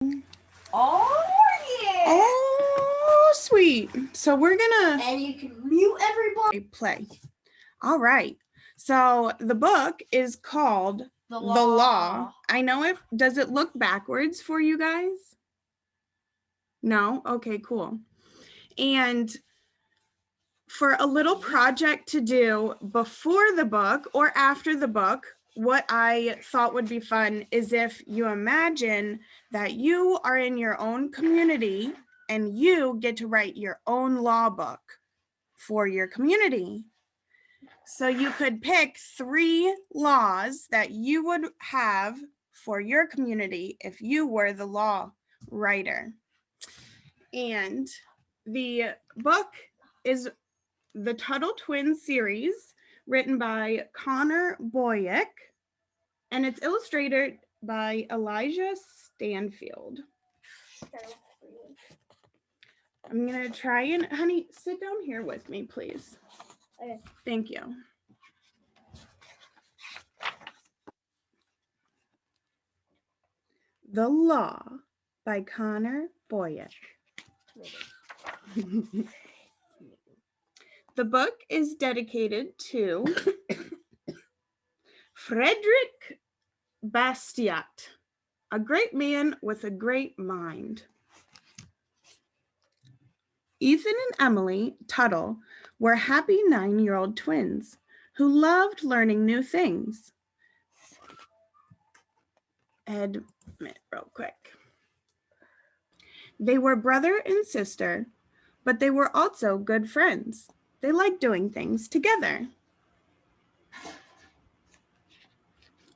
Oh, yeah. Oh, sweet. So we're gonna... And you can mute everybody. Play. All right. So the book is called The Law. I know it. Does it look backwards for you guys? No? Okay, cool. And for a little project to do before the book or after the book, what I thought would be fun is if you imagine that you are in your own community and you get to write your own law book for your community. So you could pick 3 laws that you would have for your community if you were the law writer. And the book is the Tuttle Twins series, written by Connor Boyack, and it's illustrated by Elijah Stanfield. I'm gonna try and, honey, sit down here with me, please. Okay. Thank you. The Law by Connor Boyack. The book is dedicated to Frederick Bastiat, a great man with a great mind. Ethan and Emily Tuttle were happy 9-year-old twins who loved learning new things. Admit real quick. They were brother and sister, but they were also good friends. They liked doing things together.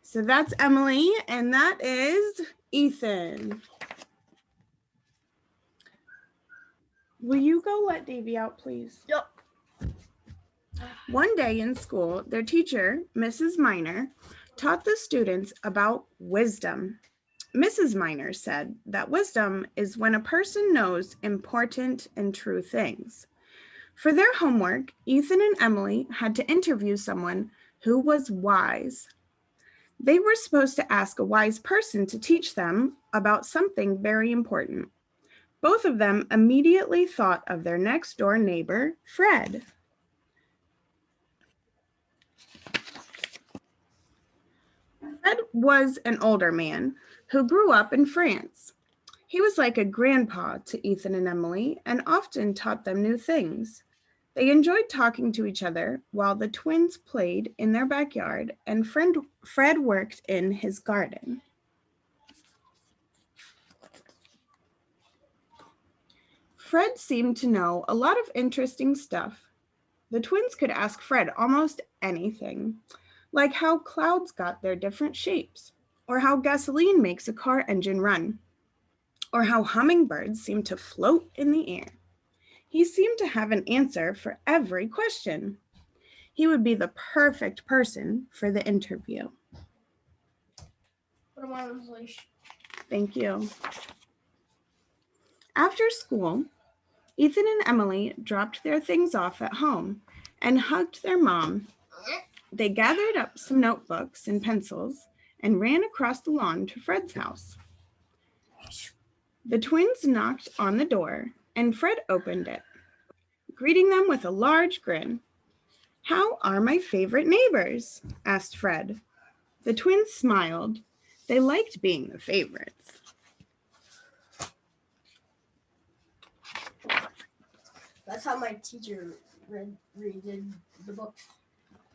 So that's Emily, and that is Ethan. Will you go let Davy out, please? Yep. One day in school, their teacher, Mrs. Miner, taught the students about wisdom. Mrs. Miner said that wisdom is when a person knows important and true things. For their homework, Ethan and Emily had to interview someone who was wise. They were supposed to ask a wise person to teach them about something very important. Both of them immediately thought of their next-door neighbor, Fred. Fred was an older man who grew up in France. He was like a grandpa to Ethan and Emily and often taught them new things. They enjoyed talking to each other while the twins played in their backyard and Fred worked in his garden. Fred seemed to know a lot of interesting stuff. The twins could ask Fred almost anything, like how clouds got their different shapes, or how gasoline makes a car engine run, or how hummingbirds seem to float in the air. He seemed to have an answer for every question. He would be the perfect person for the interview. Put him on his leash. Thank you. After school, Ethan and Emily dropped their things off at home and hugged their mom. They gathered up some notebooks and pencils and ran across the lawn to Fred's house. The twins knocked on the door and Fred opened it, greeting them with a large grin. "How are my favorite neighbors?" asked Fred. The twins smiled. They liked being the favorites. That's how my teacher redid the book.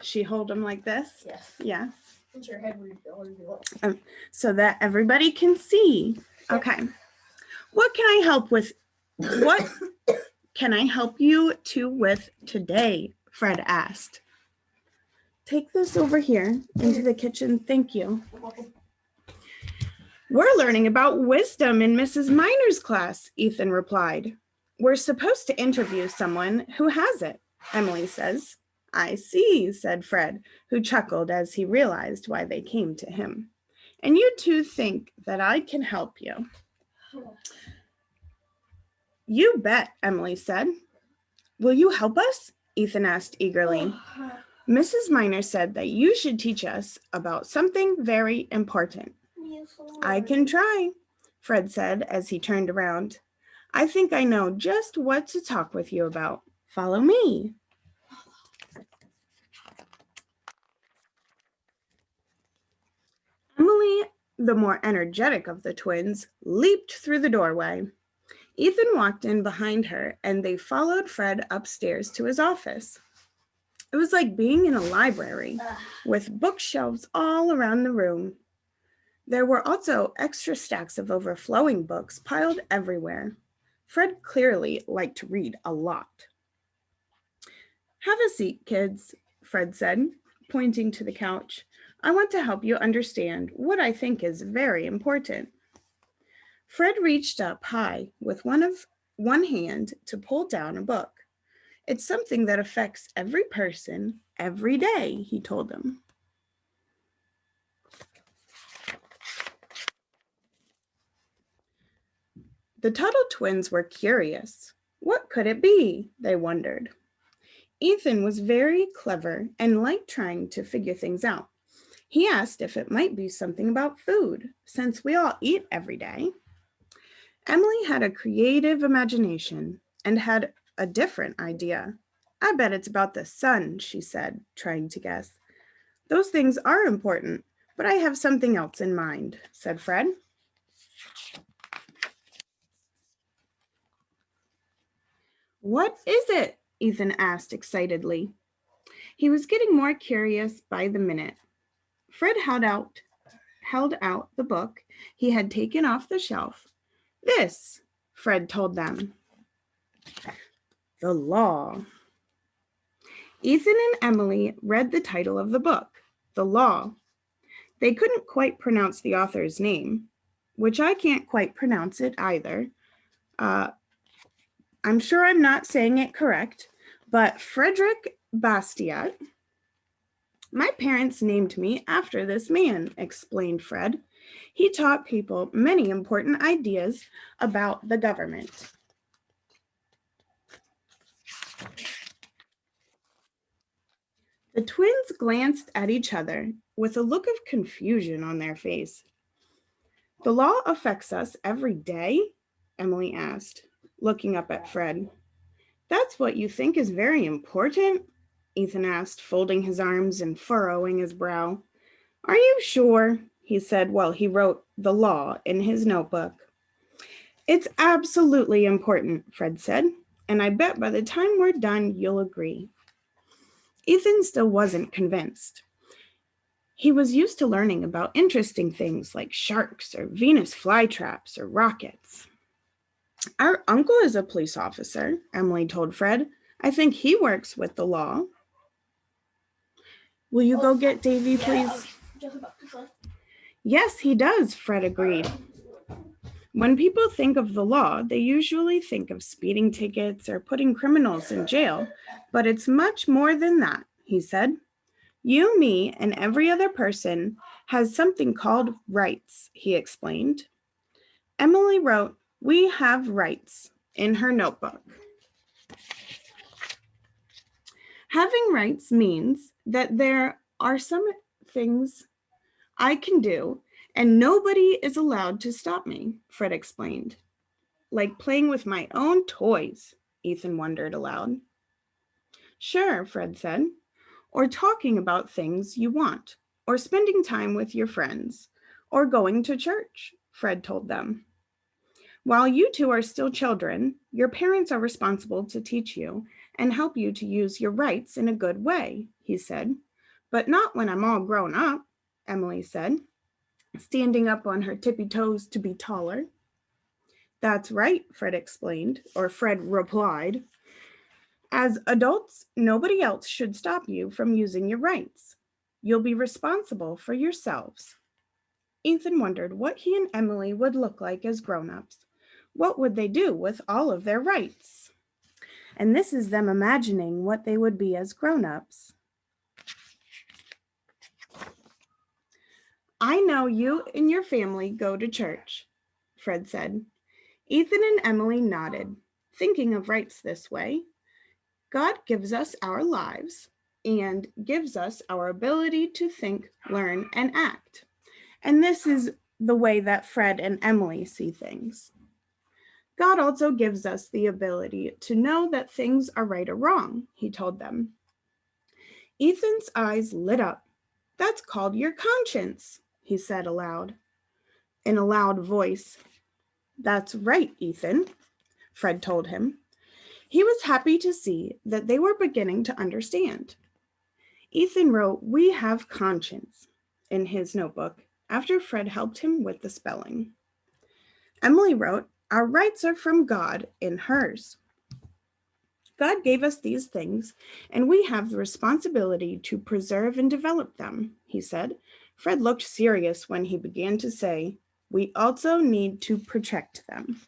She hold them like this? Yes. Yeah. Put your head where you want. So that everybody can see. Okay. What can I help with? What can I help you two with today? Fred asked. Take this over here into the kitchen. Thank you. We're learning about wisdom in Mrs. Miner's class, Ethan replied. We're supposed to interview someone who has it, Emily says. I see, said Fred, who chuckled as he realized why they came to him. And you two think that I can help you? You bet, Emily said. Will you help us? Ethan asked eagerly. Mrs. Miner said that you should teach us about something very important. I can try. Fred said as he turned around. I think I know just what to talk with you about. Follow me. Emily, the more energetic of the twins, leaped through the doorway. Ethan walked in behind her, and they followed Fred upstairs to his office. It was like being in a library, with bookshelves all around the room. There were also extra stacks of overflowing books piled everywhere. Fred clearly liked to read a lot. Have a seat, kids, Fred said, pointing to the couch. I want to help you understand what I think is very important. Fred reached up high with one hand to pull down a book. It's something that affects every person every day, he told them. The Tuttle twins were curious. What could it be? They wondered. Ethan was very clever and liked trying to figure things out. He asked if it might be something about food, since we all eat every day. Emily had a creative imagination and had a different idea. I bet it's about the sun, she said, trying to guess. Those things are important, but I have something else in mind, said Fred. What is it? Ethan asked excitedly. He was getting more curious by the minute. Fred held out the book he had taken off the shelf. This, Fred told them. The Law. Ethan and Emily read the title of the book, The Law. They couldn't quite pronounce the author's name, which I can't quite pronounce it either. I'm sure I'm not saying it correct, but Frederick Bastiat. My parents named me after this man, explained Fred. He taught people many important ideas about the government. The twins glanced at each other with a look of confusion on their face. The law affects us every day? Emily asked, looking up at Fred. That's what you think is very important? Ethan asked, folding his arms and furrowing his brow. Are you sure? He said while he wrote the law in his notebook. It's absolutely important, Fred said, and I bet by the time we're done, you'll agree. Ethan still wasn't convinced. He was used to learning about interesting things like sharks or Venus flytraps or rockets. Our uncle is a police officer, Emily told Fred. I think he works with the law. Will you go get Davy, please? Yes, he does, Fred agreed. When people think of the law, they usually think of speeding tickets or putting criminals in jail, but it's much more than that, he said. You, me, and every other person has something called rights, he explained. Emily wrote, "We have rights," in her notebook. Having rights means that there are some things I can do and nobody is allowed to stop me, Fred explained. Like playing with my own toys, Ethan wondered aloud. Sure, Fred said. Or talking about things you want, or spending time with your friends, or going to church, Fred told them. While you two are still children, your parents are responsible to teach you and help you to use your rights in a good way, he said. But not when I'm all grown up, Emily said, standing up on her tippy toes to be taller. That's right, Fred replied. As adults, nobody else should stop you from using your rights. You'll be responsible for yourselves. Ethan wondered what he and Emily would look like as grown-ups. What would they do with all of their rights? And this is them imagining what they would be as grown-ups. I know you and your family go to church, Fred said. Ethan and Emily nodded, thinking of rights this way. God gives us our lives and gives us our ability to think, learn, and act. And this is the way that Fred and Emily see things. God also gives us the ability to know that things are right or wrong, he told them. Ethan's eyes lit up. That's called your conscience, he said aloud. In a loud voice. That's right, Ethan, Fred told him. He was happy to see that they were beginning to understand. Ethan wrote, "We have conscience," in his notebook after Fred helped him with the spelling. Emily wrote, "Our rights are from God," in hers. God gave us these things, and we have the responsibility to preserve and develop them, he said. Fred looked serious when he began to say, "We also need to protect them."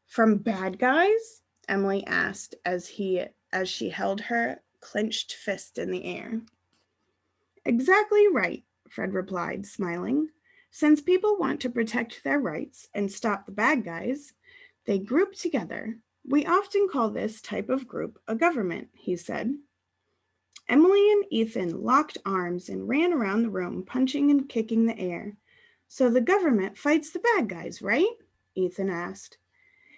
From bad guys? Emily asked as she held her clenched fist in the air. Exactly right, Fred replied, smiling. Since people want to protect their rights and stop the bad guys, they group together. We often call this type of group a government, he said. Emily and Ethan locked arms and ran around the room, punching and kicking the air. So the government fights the bad guys, right? Ethan asked.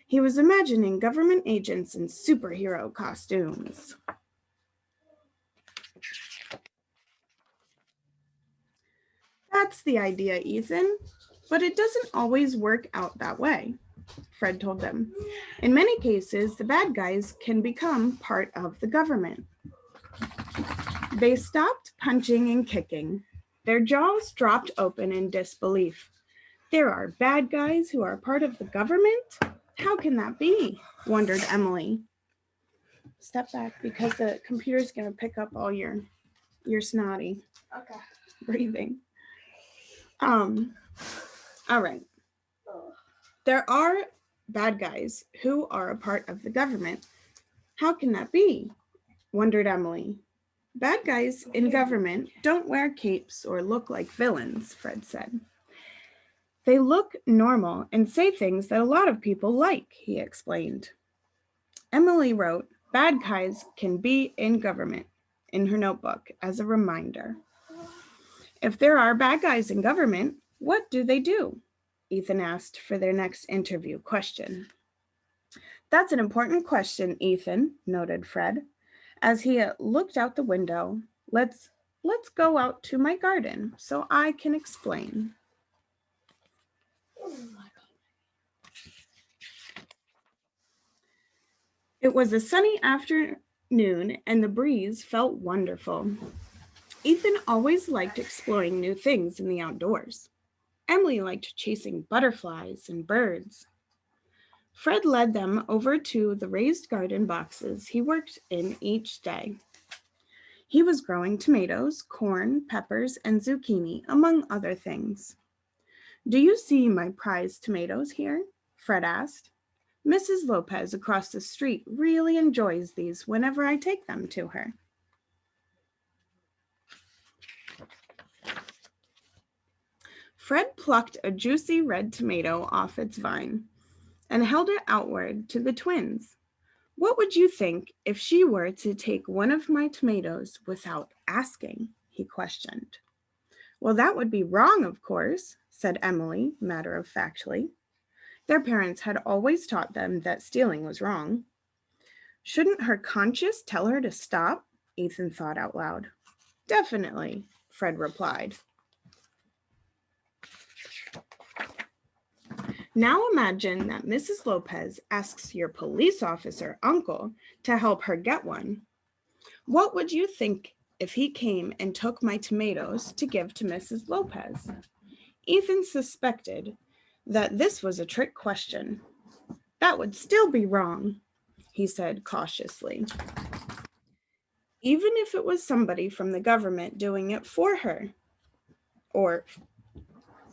He was imagining government agents in superhero costumes. That's the idea, Ethan, but it doesn't always work out that way, Fred told them. In many cases, the bad guys can become part of the government. They stopped punching and kicking. Their jaws dropped open in disbelief. There are bad guys who are part of the government? How can that be? Wondered Emily. Step back because the computer's going to pick up all your snotty breathing. All right. There are bad guys who are a part of the government. How can that be? Wondered Emily. Bad guys in government don't wear capes or look like villains, Fred said. They look normal and say things that a lot of people like, he explained. Emily wrote, "Bad guys can be in government," in her notebook as a reminder. If there are bad guys in government, what do they do? Ethan asked for their next interview question. That's an important question, Ethan, noted Fred. As he looked out the window, let's go out to my garden so I can explain. It was a sunny afternoon and the breeze felt wonderful. Ethan always liked exploring new things in the outdoors. Emily liked chasing butterflies and birds. Fred led them over to the raised garden boxes he worked in each day. He was growing tomatoes, corn, peppers, and zucchini, among other things. Do you see my prized tomatoes here? Fred asked. Mrs. Lopez across the street really enjoys these whenever I take them to her. Fred plucked a juicy red tomato off its vine and held it outward to the twins. What would you think if she were to take one of my tomatoes without asking? He questioned. Well, that would be wrong, of course, said Emily, matter-of-factly. Their parents had always taught them that stealing was wrong. Shouldn't her conscience tell her to stop? Ethan thought out loud. Definitely, Fred replied. Now imagine that Mrs. Lopez asks your police officer uncle to help her get one. What would you think if he came and took my tomatoes to give to Mrs. Lopez? Ethan suspected that this was a trick question. That would still be wrong, he said cautiously. Even if it was somebody from the government doing it for her, or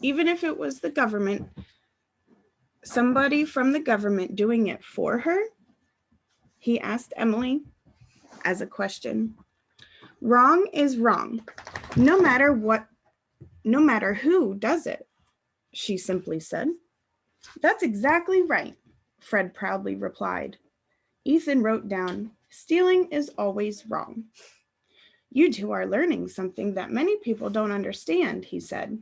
even if it was somebody from the government doing it for her, he asked Emily as a question. Wrong is wrong, no matter who does it, she simply said. That's exactly right, Fred proudly replied. Ethan wrote down, stealing is always wrong. You two are learning something that many people don't understand, he said.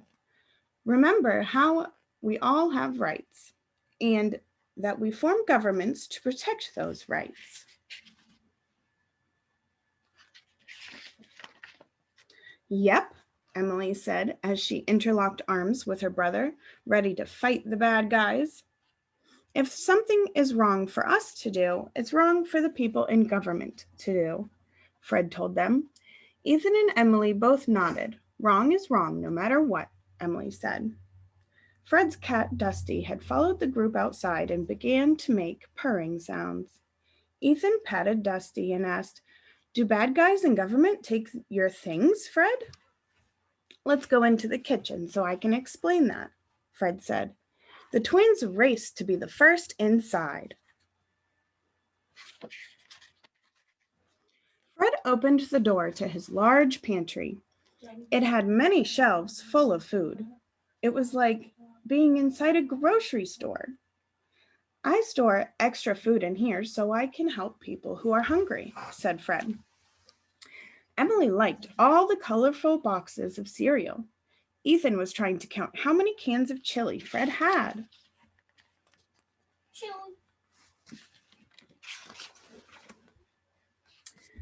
Remember how we all have rights and that we form governments to protect those rights. Yep, Emily said as she interlocked arms with her brother, ready to fight the bad guys. If something is wrong for us to do, it's wrong for the people in government to do, Fred told them. Ethan and Emily both nodded. Wrong is wrong, no matter what, Emily said. Fred's cat, Dusty, had followed the group outside and began to make purring sounds. Ethan patted Dusty and asked, Do bad guys in government take your things, Fred? Let's go into the kitchen so I can explain that, Fred said. The twins raced to be the first inside. Fred opened the door to his large pantry. It had many shelves full of food. It was like being inside a grocery store. I store extra food in here so I can help people who are hungry, said Fred. Emily liked all the colorful boxes of cereal. Ethan was trying to count how many cans of chili Fred had.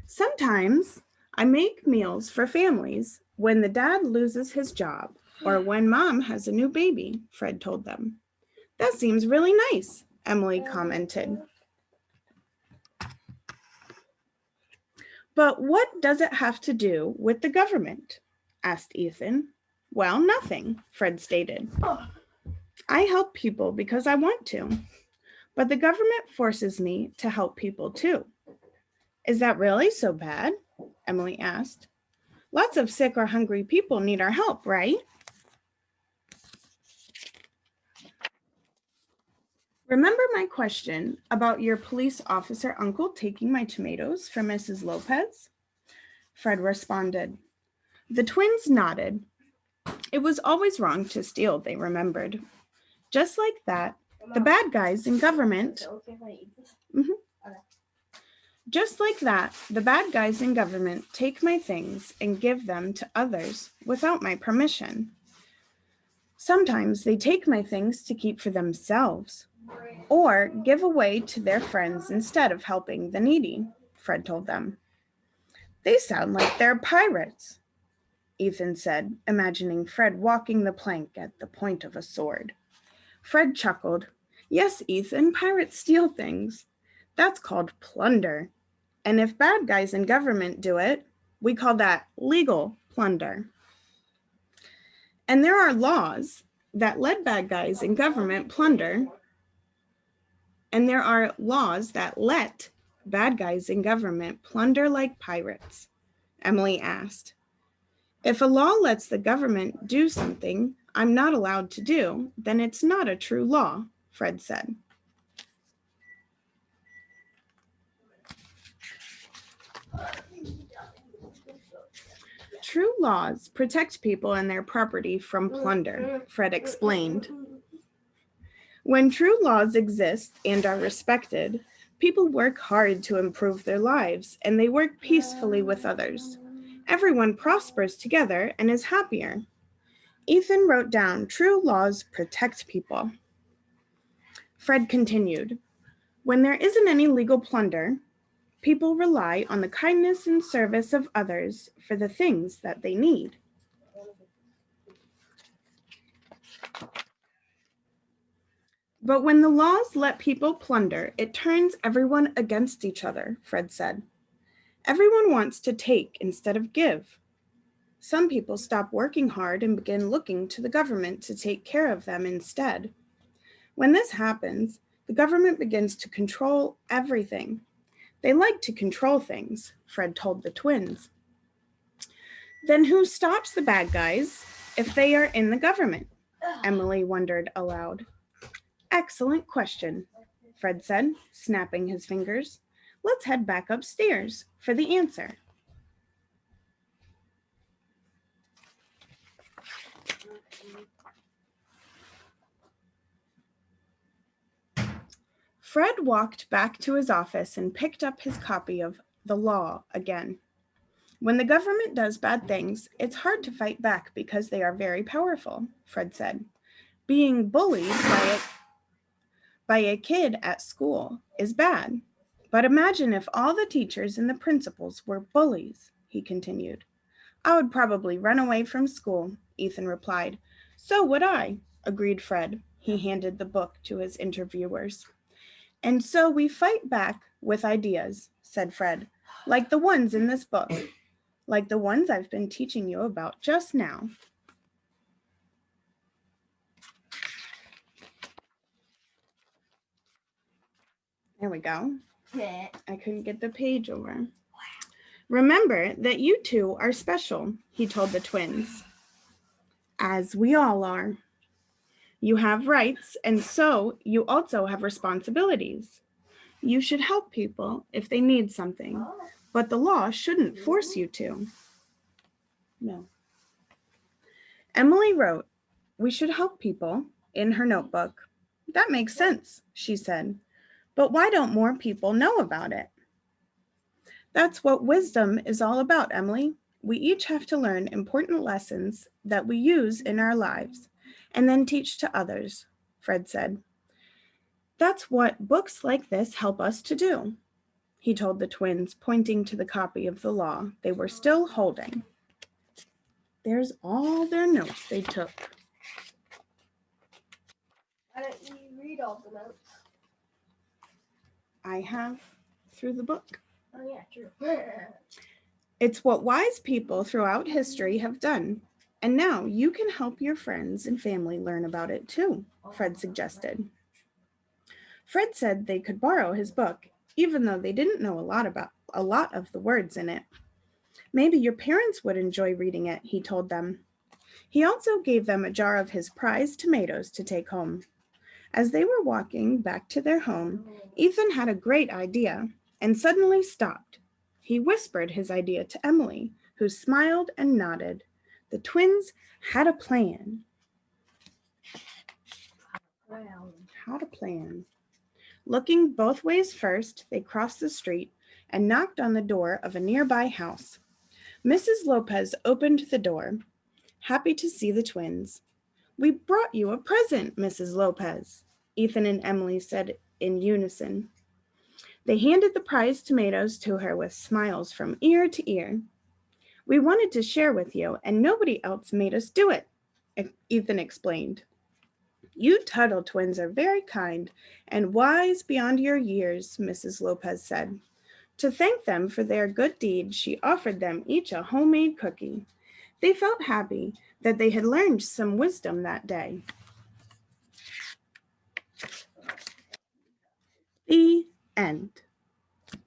Sometimes I make meals for families when the dad loses his job or when mom has a new baby, Fred told them. That seems really nice, Emily commented. But what does it have to do with the government? Asked Ethan. Well, nothing, Fred stated. I help people because I want to, but the government forces me to help people too. Is that really so bad? Emily asked. Lots of sick or hungry people need our help, right? Remember my question about your police officer uncle taking my tomatoes from Mrs. Lopez? Fred responded. The twins nodded. It was always wrong to steal, they remembered. Just like that, the bad guys in government. Just like that, the bad guys in government take my things and give them to others without my permission. Sometimes they take my things to keep for themselves or give away to their friends instead of helping the needy, Fred told them. They sound like they're pirates, Ethan said, imagining Fred walking the plank at the point of a sword. Fred chuckled. Yes, Ethan, pirates steal things. That's called plunder. And if bad guys in government do it, we call that legal plunder. And there are laws that let bad guys in government plunder. And there are laws that let bad guys in government plunder like pirates, Emily asked. If a law lets the government do something I'm not allowed to do, then it's not a true law, Fred said. True laws protect people and their property from plunder, Fred explained. When true laws exist and are respected, people work hard to improve their lives and they work peacefully with others. Everyone prospers together and is happier. Ethan wrote down, true laws protect people. Fred continued, when there isn't any legal plunder, people rely on the kindness and service of others for the things that they need. But when the laws let people plunder, it turns everyone against each other, Fred said. Everyone wants to take instead of give. Some people stop working hard and begin looking to the government to take care of them instead. When this happens, the government begins to control everything. They like to control things, Fred told the twins. Then who stops the bad guys if they are in the government? Emily wondered aloud. Excellent question, Fred said, snapping his fingers. Let's head back upstairs for the answer. Fred walked back to his office and picked up his copy of The Law again. When the government does bad things, it's hard to fight back because they are very powerful, Fred said. Being bullied by a kid at school is bad. But imagine if all the teachers and the principals were bullies, he continued. I would probably run away from school, Ethan replied. So would I, agreed Fred. He handed the book to his interviewers. And so we fight back with ideas, said Fred, like the ones in this book, like the ones I've been teaching you about just now. There we go. I couldn't get the page over. Remember that you two are special, he told the twins. As we all are. You have rights, and so you also have responsibilities. You should help people if they need something, but the law shouldn't force you to. No. Emily wrote, "We should help people," in her notebook. That makes sense, she said. But why don't more people know about it? That's what wisdom is all about, Emily. We each have to learn important lessons that we use in our lives and then teach to others, Fred said. That's what books like this help us to do, he told the twins, pointing to the copy of the law they were still holding. There's all their notes they took. Why don't you read all the notes? I have through the book. Oh, yeah, true. It's what wise people throughout history have done. And now you can help your friends and family learn about it too, Fred suggested. Fred said they could borrow his book, even though they didn't know a lot of the words in it. Maybe your parents would enjoy reading it, he told them. He also gave them a jar of his prized tomatoes to take home. As they were walking back to their home, Ethan had a great idea and suddenly stopped. He whispered his idea to Emily, who smiled and nodded. The twins had a plan. Had a plan. Looking both ways first, they crossed the street and knocked on the door of a nearby house. Mrs. Lopez opened the door, happy to see the twins. We brought you a present, Mrs. Lopez, Ethan and Emily said in unison. They handed the prized tomatoes to her with smiles from ear to ear. We wanted to share with you, and nobody else made us do it, Ethan explained. You Tuttle twins are very kind and wise beyond your years, Mrs. Lopez said. To thank them for their good deed, she offered them each a homemade cookie. They felt happy that they had learned some wisdom that day. The end.